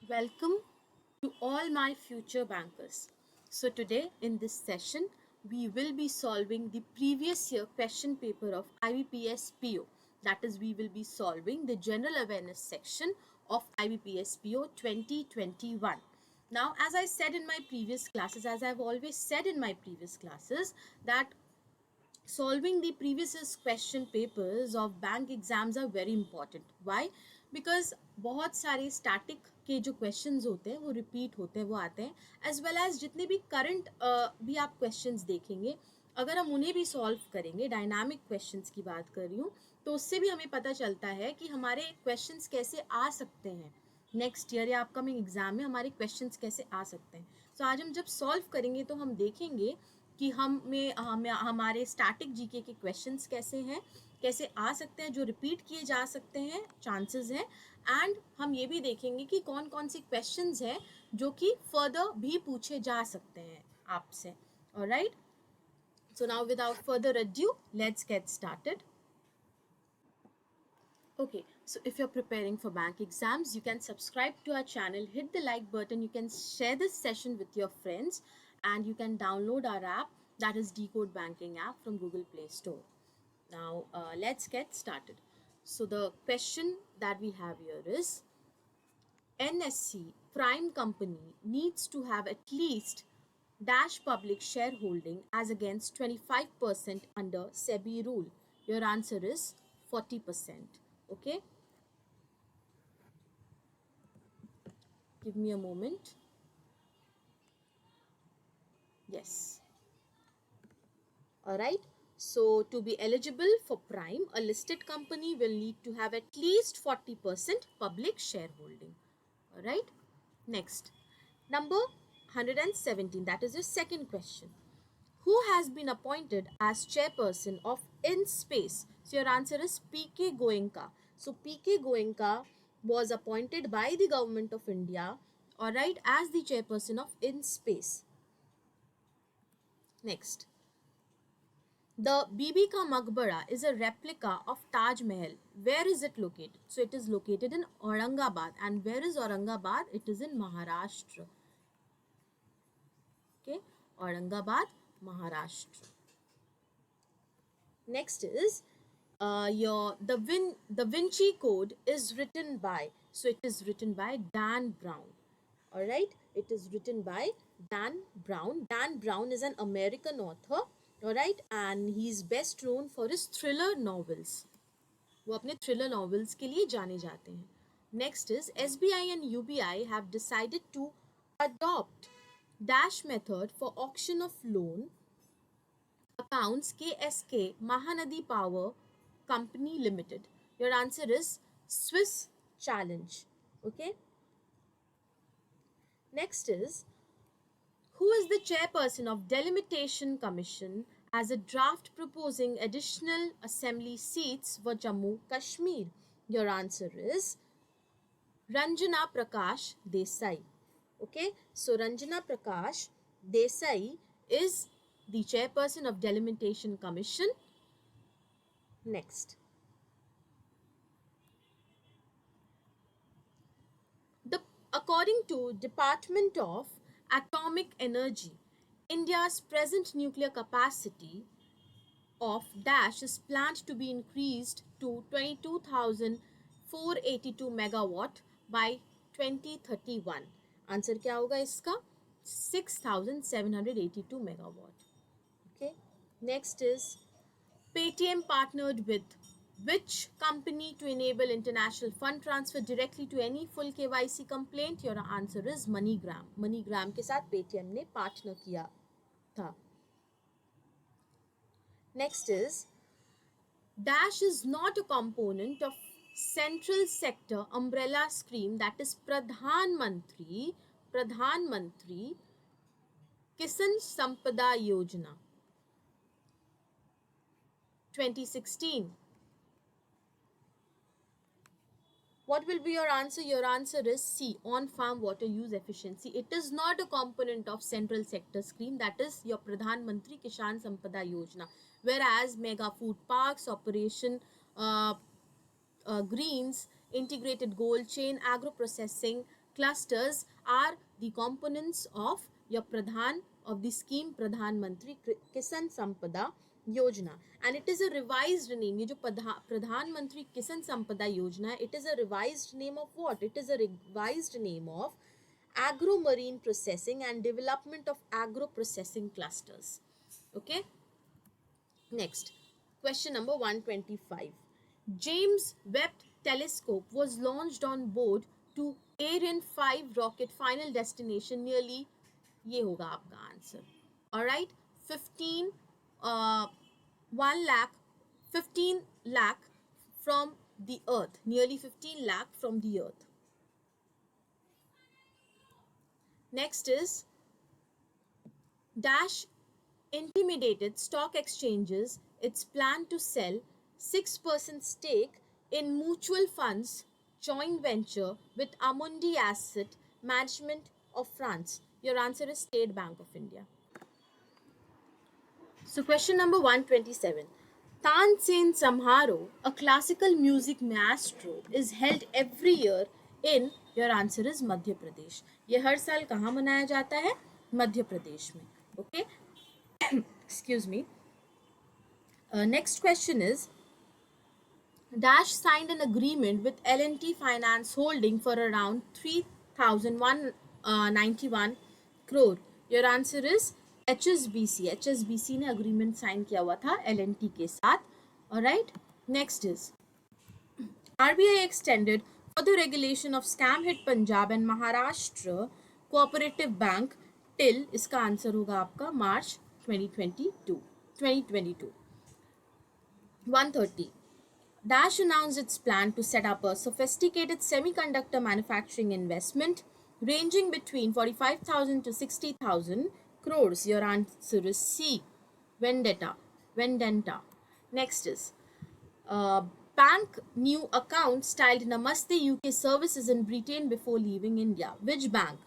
Welcome to all my future bankers. So today in this session we will be solving the previous year question paper of IBPS PO. That is, we will be solving the general awareness section of IBPS PO 2021. Now, as I said in my previous classes, as I've always said in my previous classes, that solving the previous year's question papers of bank exams are very important. Why? Because बहुत सारे static के जो questions होते हैं वो repeat होते हैं, वो आते हैं, एज वेल एज जितने भी करंट भी आप क्वेश्चंस देखेंगे, अगर हम उन्हें भी सॉल्व करेंगे, डायनामिक क्वेश्चंस की बात कर रही हूँ, तो उससे भी हमें पता चलता है कि हमारे क्वेश्चंस कैसे आ सकते हैं नेक्स्ट ईयर या अपकमिंग एग्जाम में, हमारे क्वेश्चंस कैसे आ सकते हैं. सो आज हम जब सॉल्व करेंगे तो हम देखेंगे कि हमारे स्टैटिक जीके के क्वेश्चंस कैसे हैं, कैसे आ सकते हैं, जो रिपीट किए जा सकते हैं, चांसेस हैं. एंड हम ये भी देखेंगे कि कौन कौन से क्वेश्चंस हैं जो कि फर्दर भी पूछे जा सकते हैं आपसे. Alright, so now without further adieu let's get started. Okay, so if you're preparing for bank exams, you can subscribe to our channel, hit the like button, you can share this session with your friends, and you can download our app, that is Decode Banking app from Google Play Store. Now, let's get started. So the question that we have here is, NSC Prime Company needs to have at least dash public shareholding as against 25% under SEBI rule. Your answer is 40%. Okay, give me a moment. Yes. All right. So to be eligible for Prime, a listed company will need to have at least 40% public shareholding. All right. Next, number 117. That is your second question. Who has been appointed as chairperson of InSpace? So your answer is P.K. Goenka. So P.K. Goenka was appointed by the government of India, all right, as the chairperson of InSpace. Next, the Bibi Ka Maqbara is a replica of Taj Mahal. Where is it located? So it is located in Aurangabad. And where is Aurangabad? It is in Maharashtra. Okay, Aurangabad, Maharashtra. Next is the Vinci Code is written by. So it is written by Dan Brown. All right, it is written by Dan Brown. Dan Brown is an American author. All right, and he is best known for his thriller novels. वो अपने thriller novels के लिए जाने जाते हैं. Next is SBI and UBI have decided to adopt dash method for auction of loan accounts KSK Mahanadi Power Company Limited. Your answer is Swiss Challenge. Okay. Next is, who is the chairperson of Delimitation Commission as a draft proposing additional assembly seats for Jammu Kashmir? Your answer is Ranjana Prakash Desai. Okay, so Ranjana Prakash Desai is the chairperson of Delimitation Commission. Next, according to Department of Atomic Energy, India's present nuclear capacity of dash is planned to be increased to 22,482 megawatt by 2031. Answer क्या होगा इसका? 6,782 megawatt. Okay. Next is, Paytm partnered with which company to enable international fund transfer directly to any full KYC complaint? Your answer is MoneyGram. MoneyGram के साथ Paytm ने partner किया था. Next is, dash is not a component of central sector umbrella scheme, that is Pradhan Mantri Kisan Sampada Yojana 2016. What will be your answer? Your answer is C, on-farm water use efficiency. It is not a component of central sector scheme, that is your Pradhan Mantri Kisan Sampada Yojana. Whereas mega food parks, operation greens, integrated gold chain, agro processing, clusters are the components of your Pradhan of the scheme Pradhan Mantri Kisan Sampada Yojana, and it is a revised name. ये जो Pradhan Mantri Kisan Sampada Yojana है, it is a revised name of what? It is a revised name of agro marine processing and development of agro processing clusters. Okay. Next, question number 125. James Webb Telescope was launched on board to Ariane 5 rocket final destination nearly, ये होगा आपका answer. Alright, 15 1 lakh 15 lakh from the earth, nearly 15 lakh from the earth. Next is Dash intimidated stock exchanges its plan to sell 6% stake in mutual funds joint venture with Amundi Asset Management of France. Your answer is State Bank of India. So question number 127. Tansen Samharo, a classical music maestro, is held every year in, your answer is Madhya Pradesh. ये हर साल कहाँ मनाया जाता है? मध्य प्रदेश में. Okay. Excuse me. Next question is, Dash signed an agreement with L&T Finance Holding for around 3,191 crore. Your answer is HSBC. HSBC ने agreement sign किया हुआ था L&T के साथ. Alright. Next is, RBI extended for the regulation of scam hit Punjab and Maharashtra Cooperative Bank till, इसका answer होगा आपका March 2022. 130. Dash announced its plan to set up a sophisticated semiconductor manufacturing investment ranging between 45,000 to 60,000 crores. Your answer is C. Vendetta. Next is, bank new account styled Namaste UK services in Britain before leaving India. Which bank?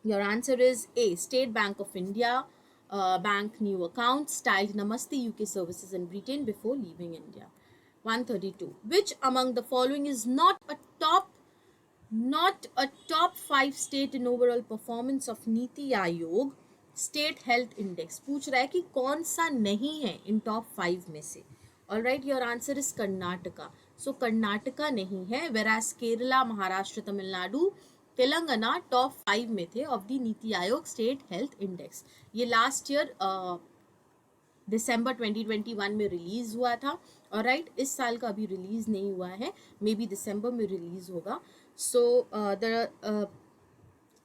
Your answer is A. State Bank of India. Bank new account styled Namaste UK services in Britain before leaving India. 132. Which among the following is not a top 5 state in overall performance of Niti Aayog State Health Index? पूछ रहा है कि कौन सा नहीं है इन top 5 में से. Alright, your answer is Karnataka. So Karnataka नहीं है, whereas Kerala, Maharashtra, Tamil Nadu, Telangana top 5 में थे of the NITI Aayog state health index. ये लास्ट ईयर दिसंबर 2021 में रिलीज हुआ था. और राइट, इस साल का अभी रिलीज नहीं हुआ है, मे बी दिसंबर में रिलीज होगा. So the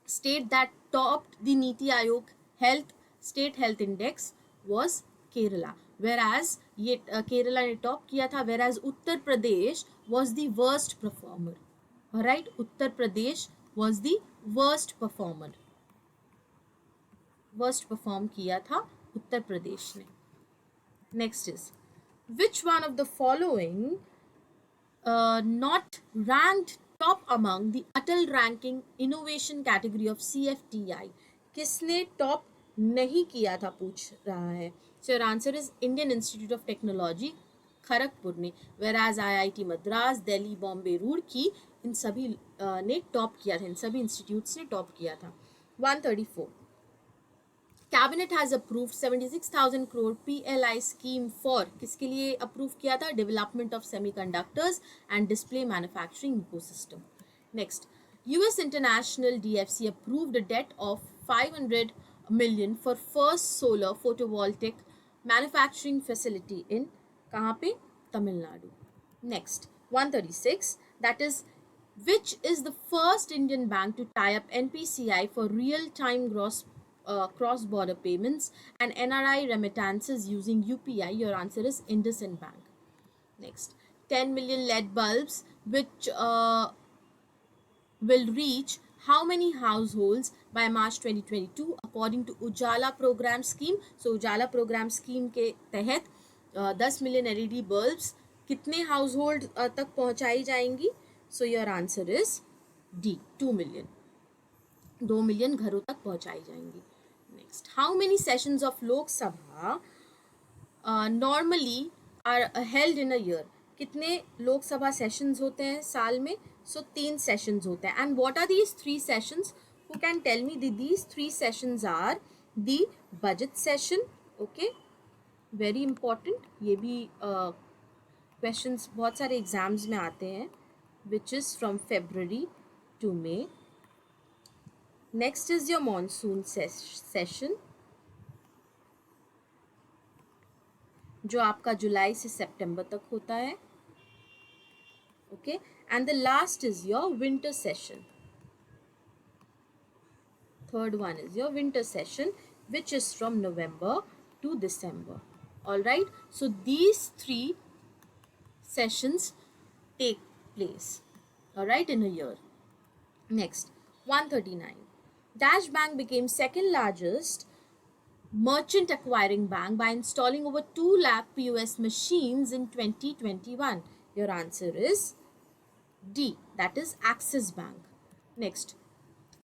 state that topped the NITI Aayog state health index was Kerala, whereas ये केरला ने टॉप किया था, whereas Uttar Pradesh was the worst performer. Alright, Uttar Pradesh was the worst performer. Worst perform किया था उत्तर प्रदेश ने. Next is, which one of the following not ranked top among the Atal ranking innovation category of CFTI? किसने top नहीं किया था पूछ रहा है. So your answer is Indian Institute of Technology Kharagpur ने, whereas IIT मद्रास, दिल्ली, बॉम्बे, रुड़की, इन सभी ने टॉप किया था, इन सभी इंस्टीट्यूट्स ने टॉप किया था. 134. Cabinet has approved 76,000 crore PLI scheme for, किसके लिए अप्रूव किया था? Development of semiconductors and display manufacturing ecosystem. Next, US International DFC approved a debt of 500 million for first solar photovoltaic manufacturing facility in, कहाँ पे? Tamil Nadu. Next, 136, that is, which is the first Indian bank to tie up NPCI for real-time cross-border payments and NRI remittances using UPI? Your answer is IndusInd Bank. Next, 10 million LED bulbs, which will reach how many households by March 2022 according to Ujala program scheme? So Ujala program scheme के तहत 10 million LED bulbs कितने household तक पहुंचाई जाएंगी? So your answer is D, 2 million. 2 million घरों तक पहुंचाई जाएंगी. Next, how many sessions of Lok Sabha normally are held in a year? कितने लोकसभा सेशंस होते हैं साल में? सो 3 सेशंस होते हैं. And what are these 3 sessions? Who can tell me? These 3 sessions are the budget session. Okay, very important. ये भी questions बहुत सारे एग्जाम्स में आते हैं, which is from February to May. Next is your monsoon session, जो आपका जुलाई से सितंबर तक होता है. Okay, and the last is your winter session. Third one is your winter session, which is from November to December. All right, so these 3 sessions take place, all right, in a year. Next, 139. Dash Bank became second largest merchant acquiring bank by installing over 2 lakh POS machines in 2021. Your answer is D, that is Axis Bank. Next,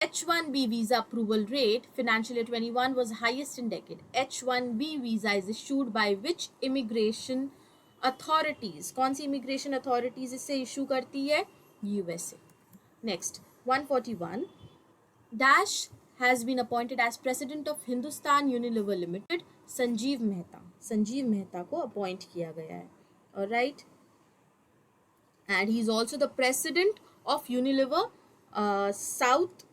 H1B visa approval rate financial year 21 was highest in decade. H1B visa is issued by which immigration authorities? कौन सी immigration authorities इसे issue करती है? USA. Next, 141. Dash has been appointed as president of Hindustan Unilever Limited. Sanjeev Mehta. Sanjeev Mehta को appoint किया गया है. Alright. And he is also the president of Unilever South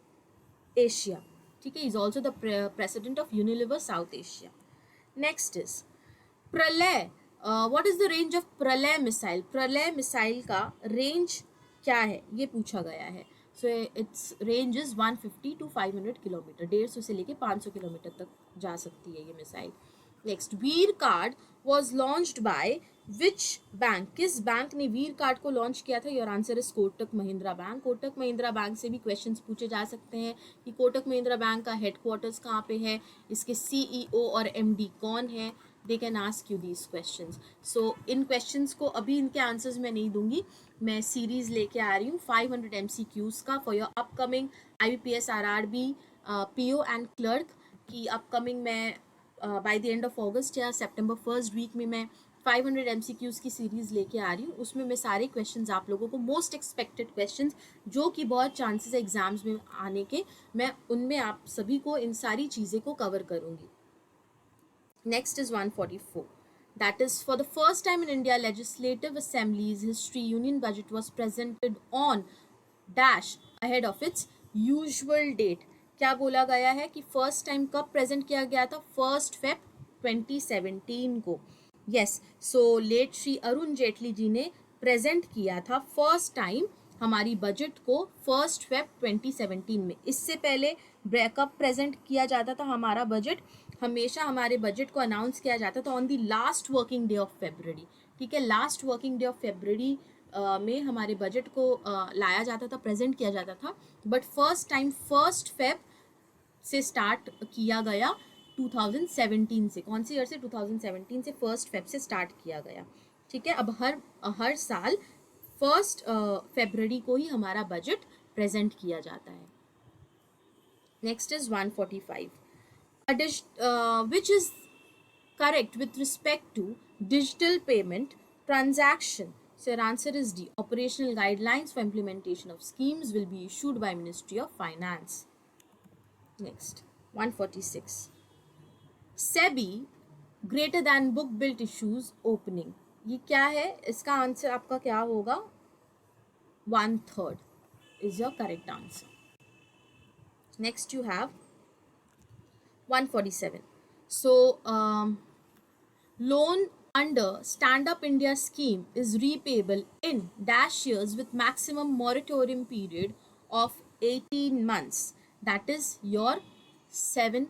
Asia. ठीक है, he is also the president of Unilever South Asia. Next is प्रलय. What is the range of प्रलय missile? प्रलय missile का रेंज क्या है, ये पूछा गया है. So it's range is 150 to 500 kilometre. 150 से लेके 500 किलोमीटर तक जा सकती है ये missile. Next, Veer card was launched by which bank? किस बैंक ने वीर कार्ड को लॉन्च किया था? Your answer is Kotak Mahindra bank. Kotak Mahindra bank से भी क्वेश्चंस पूछे जा सकते हैं कि कोटक महिंद्रा बैंक का हेडक्वार्टर्स कहाँ पे है, इसके सीईओ और एमडी कौन है. They can ask you these questions. So in questions को अभी इनके आंसर्स मैं नहीं दूंगी, मैं सीरीज लेके आ रही हूँ 500 MCQs का for your upcoming IBPS RRB PO and clerk की. अपकमिंग मैं बाय द एंड ऑफ अगस्त या सितंबर फर्स्ट वीक में मैं 500 MCQs की सीरीज़ लेके आ रही हूँ. उसमें मैं सारे क्वेश्चंस आप लोगों को, मोस्ट एक्सपेक्टेड क्वेश्चंस जो कि बहुत चांसेस है एग्जाम्स में आने के, मैं उनमें आप सभी को इन सारी चीज़ें को कवर करूँगी. Next is 144. That is, for the first time in India Legislative Assembly's history, Union budget was presented on dash ahead of its usual date. क्या बोला गया है कि फर्स्ट टाइम कब प्रेजेंट किया गया था? 1 Feb 2017 को. Yes, so late Shri Arun Jaitley ji ने प्रेजेंट किया था फर्स्ट टाइम हमारी बजट को 1 Feb 2017 में. इससे पहले कब प्रेजेंट किया जाता था हमारा बजट? हमेशा हमारे बजट को अनाउंस किया जाता था on the last working day of February. ठीक है, last working day of February में हमारे बजट को लाया जाता था, प्रेजेंट किया जाता था. बट फर्स्ट टाइम 1 Feb से स्टार्ट किया गया 2017 से. कौन सी ईयर से? 2017 से 1 Feb से स्टार्ट किया गया. ठीक है, अब हर साल 1 February को ही हमारा बजट प्रेजेंट किया जाता है. Next is 145. Which is correct with respect to digital payment transaction? So your answer is D. Operational guidelines for implementation of schemes will be issued by Ministry of Finance. Next, 146. SEBI greater than book built issues opening. ये क्या है? इसका answer आपका क्या होगा? 1/3 is your correct answer. Next you have 147. So loan under Stand Up India scheme is repayable in dash years with maximum moratorium period of 18 months. That is your 7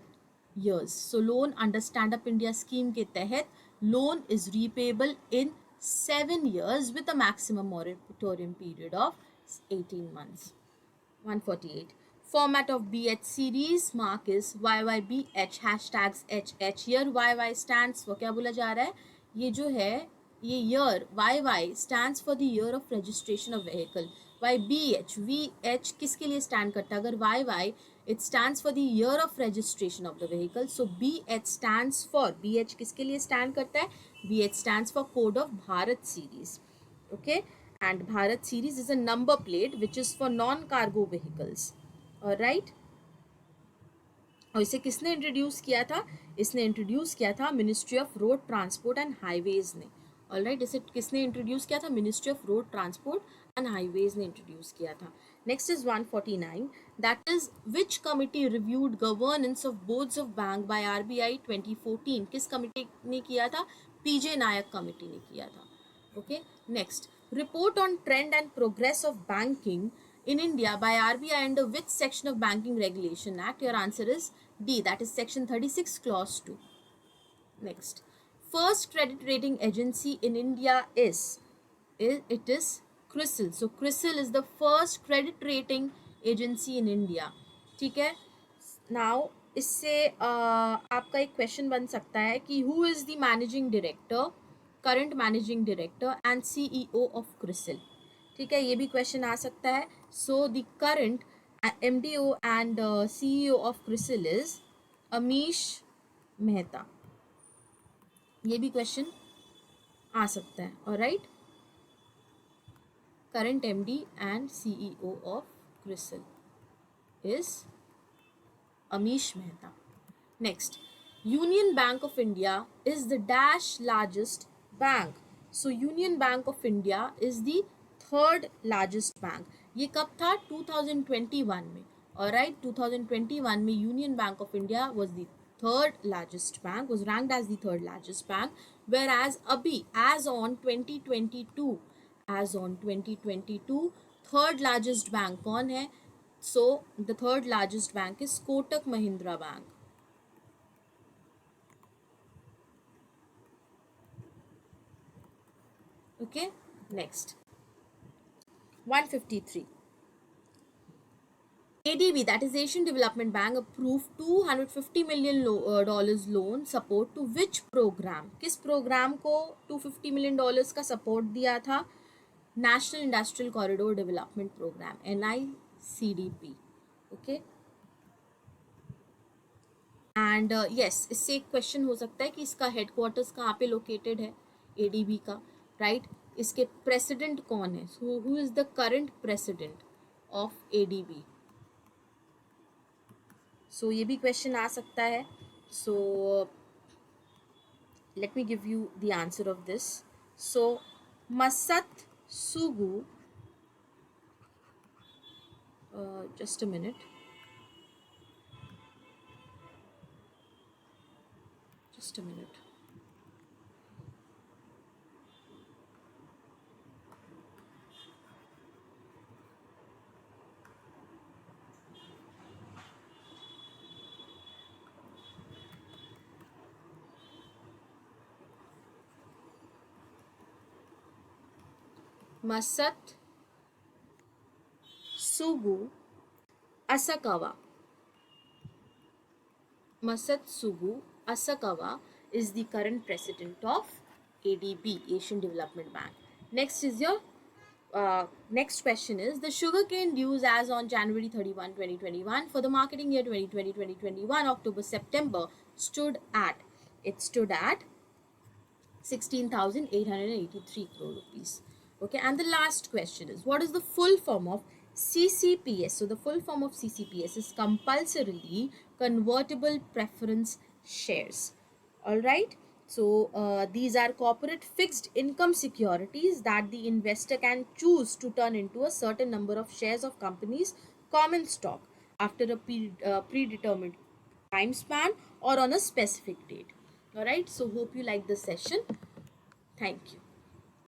years. So loan under Stand Up India scheme के तहत loan is repayable in 7 years with a maximum moratorium period of 18 months. 148. Format of BH series mark is YYBH hashtags HH. Here YY stands for, क्या बोला जा रहा है? ये जो है ये year YY stands for the year of registration of vehicle. YBH VH किसके लिए stand करता है? अगर YY it stands for the year of registration of the vehicle. So BH stands for, BH किसके लिए stand करता है? BH stands for Code of Bharat series. Okay, and Bharat series is a number plate which is for non-cargo vehicles. Alright. और इसे किसने introduce किया था? इसने इंट्रोड्यूस किया था ministry of road transport and highways ने. ऑलराइट, इसे किसने इंट्रोड्यूस किया था? Ministry of road transport and highways ने इंट्रोड्यूस किया था. Next is 149, that is which committee reviewed governance of boards of bank by RBI 2014. किस कमिटी ने किया था? पीजे नायक कमिटी ने किया था. Okay, next, report on trend and progress of banking in India by RBI under which section of Banking Regulation Act? Your answer is D, that is section 36 clause 2. Next, first credit rating agency in India it is CRISIL. So CRISIL is the first credit rating agency in India. ठीक है. Now इससे आपका एक question बन सकता है कि who is the managing director, current managing director and CEO of CRISIL. ठीक है, ये भी क्वेश्चन आ सकता है. So the current MDO and CEO of CRISIL is Amish Mehta. ये भी क्वेश्चन आ सकता है. Alright, current MD and CEO of CRISIL is Amish Mehta. Next, union bank of India is the dash largest bank. So union bank of India is the third largest bank. ये कब था? 2021 में. Alright, 2021 में union bank of India was the third largest bank, was ranked as the third largest bank, whereas abhi as on 2022 third largest bank कौन है? So the third largest bank is Kotak Mahindra Bank. Okay, next, 153. ADB, that is Asian Development Bank, approved $250 million loan support to which program? किस program को $250 million का support दिया था? National industrial corridor development program, NICDP. Okay, and yes, इससे एक question हो सकता है कि इसका हेडक्वार्टर्स कहाँ पे लोकेटेड है ADB का, राइट? इसके प्रेसिडेंट कौन है? Who is the current president of ADB? So ये भी क्वेश्चन आ सकता है. So let me give you the answer of this. So Masatsugu, just a minute, just a minute. Masat Sugu Asakawa. Masatsugu Asakawa is the current president of ADB, Asian Development Bank. Next is your next question is the sugarcane dues as on January 31, 2021 for the marketing year 2020-2021 October-September stood at 16,883 crore rupees. Okay, and the last question is what is the full form of CCPS? So the full form of CCPS is compulsorily convertible preference shares. All right, so these are corporate fixed income securities that the investor can choose to turn into a certain number of shares of companies common stock after a predetermined time span or on a specific date. All right, so hope you like this session. Thank you.